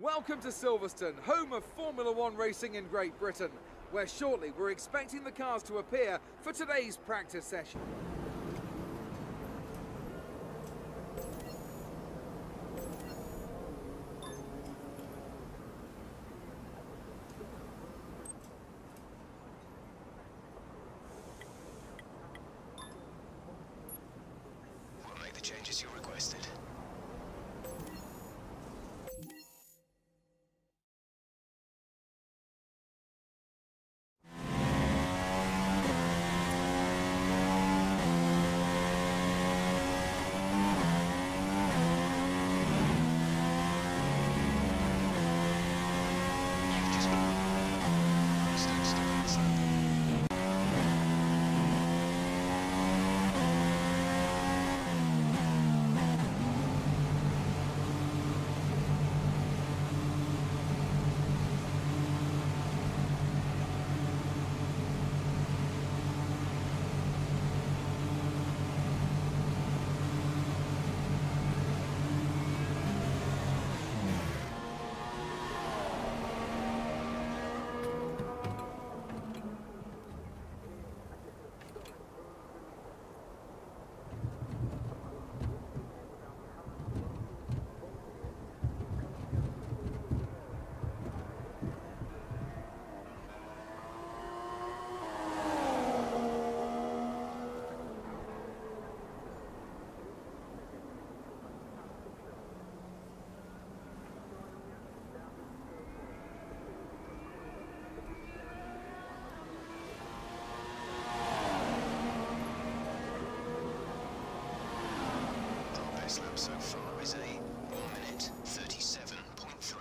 Welcome to Silverstone, home of Formula One racing in Great Britain, where shortly we're expecting the cars to appear for today's practice session. We'll make the changes you requested. Best lap so far is a 1 minute 37.3.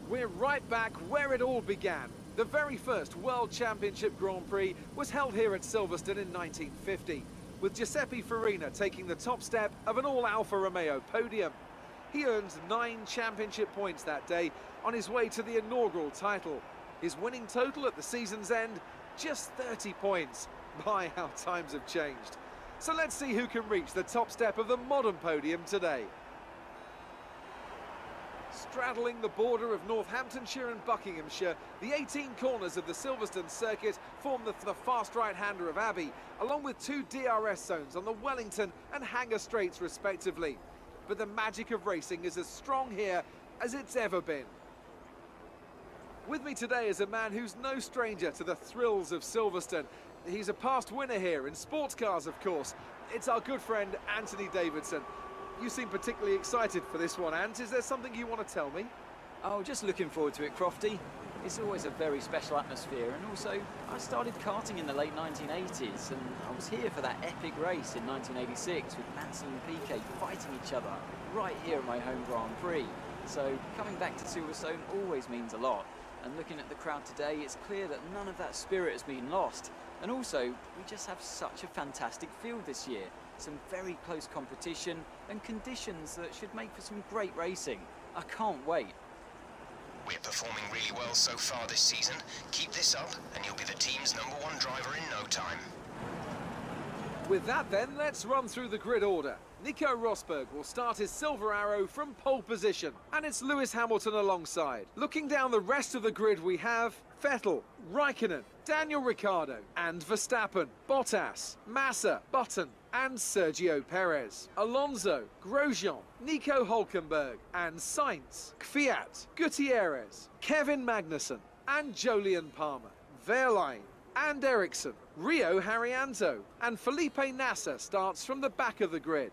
We're right back where it all began. The very first World Championship Grand Prix was held here at Silverstone in 1950, with Giuseppe Farina taking the top step of an all-Alfa Romeo podium. He earned 9 championship points that day on his way to the inaugural title. His winning total at the season's end, just 30 points. My, how times have changed. So let's see who can reach the top step of the modern podium today. Straddling the border of Northamptonshire and Buckinghamshire, the 18 corners of the Silverstone circuit form the fast right-hander of Abbey, along with 2 DRS zones on the Wellington and Hanger straights respectively. but the magic of racing is as strong here as it's ever been. With me today is a man who's no stranger to the thrills of Silverstone. He's a past winner here in sports cars, of course. It's our good friend Anthony Davidson. You seem particularly excited for this one, Ant. Is there something you want to tell me? Oh, just looking forward to it, Crofty. It's always a very special atmosphere, and also I started karting in the late 1980s, and I was here for that epic race in 1986 with Mansell and Piquet fighting each other right here at my home Grand Prix. So coming back to Silverstone always means a lot, and looking at the crowd today, it's clear that none of that spirit has been lost. And also, we just have such a fantastic field this year, some very close competition and conditions that should make for some great racing. I can't wait. We're performing really well so far this season. Keep this up and you'll be the team's #1 driver in no time. With that then, let's run through the grid order. Nico Rosberg will start his Silver Arrow from pole position, and it's Lewis Hamilton alongside. Looking down the rest of the grid, we have Vettel, Raikkonen, Daniel Ricciardo and Verstappen, Bottas, Massa, Button and Sergio Perez, Alonso, Grosjean, Nico Hülkenberg and Sainz, Kvyat, Gutierrez, Kevin Magnussen and Jolyon Palmer, Wehrlein and Ericsson, Rio Haryanto and Felipe Nasser starts from the back of the grid.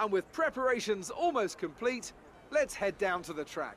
And with preparations almost complete, let's head down to the track.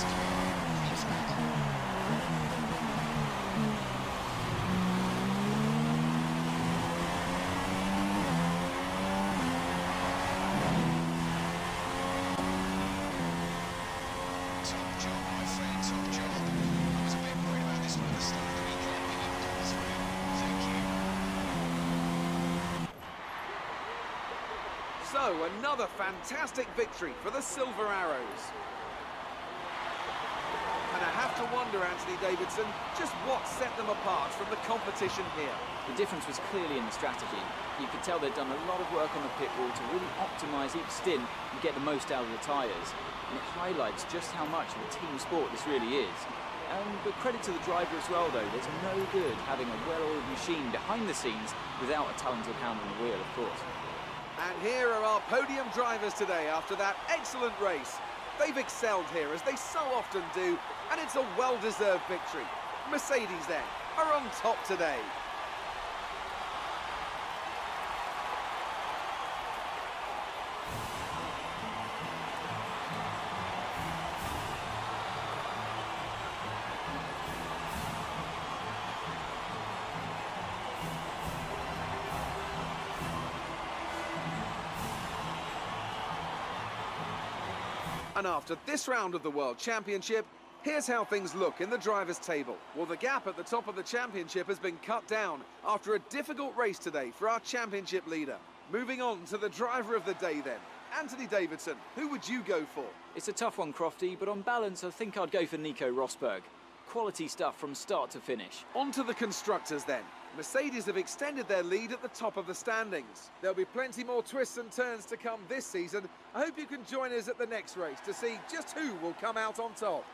fast. Be flat. Top job, my friend, top job. I was a bit worried about this one at the start of the weekend, but you've pulled through. Thank you. So, another fantastic victory for the Silver Arrows. And I have to wonder, Anthony Davidson, just what set them apart from the competition here. The difference was clearly in the strategy. You could tell they'd done a lot of work on the pit wall to really optimise each stint and get the most out of the tyres. And it highlights just how much of a team sport this really is. But credit to the driver as well, though. There's no good having a well-oiled machine behind the scenes without a talented hand on the wheel, of course. And here are our podium drivers today after that excellent race. They've excelled here, as they so often do, and it's a well-deserved victory. Mercedes, then, are on top today. And after this round of the World Championship, here's how things look in the drivers' table. Well, the gap at the top of the championship has been cut down after a difficult race today for our championship leader. Moving on to the driver of the day then. Anthony Davidson, who would you go for? It's a tough one, Crofty, but on balance, I think I'd go for Nico Rosberg. Quality stuff from start to finish. On to the constructors then. Mercedes have extended their lead at the top of the standings. There'll be plenty more twists and turns to come this season. I hope you can join us at the next race to see just who will come out on top.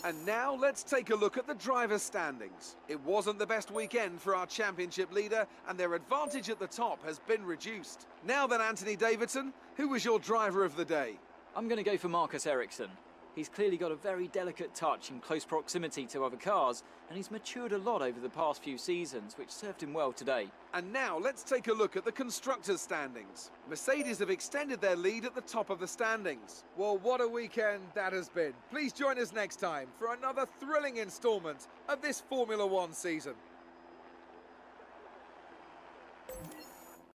And now let's take a look at the drivers' standings. It wasn't the best weekend for our championship leader, and their advantage at the top has been reduced. Now then, Anthony Davidson, who was your driver of the day? I'm going to go for Marcus Ericsson. He's clearly got a very delicate touch in close proximity to other cars, and he's matured a lot over the past few seasons, which served him well today. And now let's take a look at the constructors' standings. Mercedes have extended their lead at the top of the standings. Well, what a weekend that has been. Please join us next time for another thrilling instalment of this Formula One season.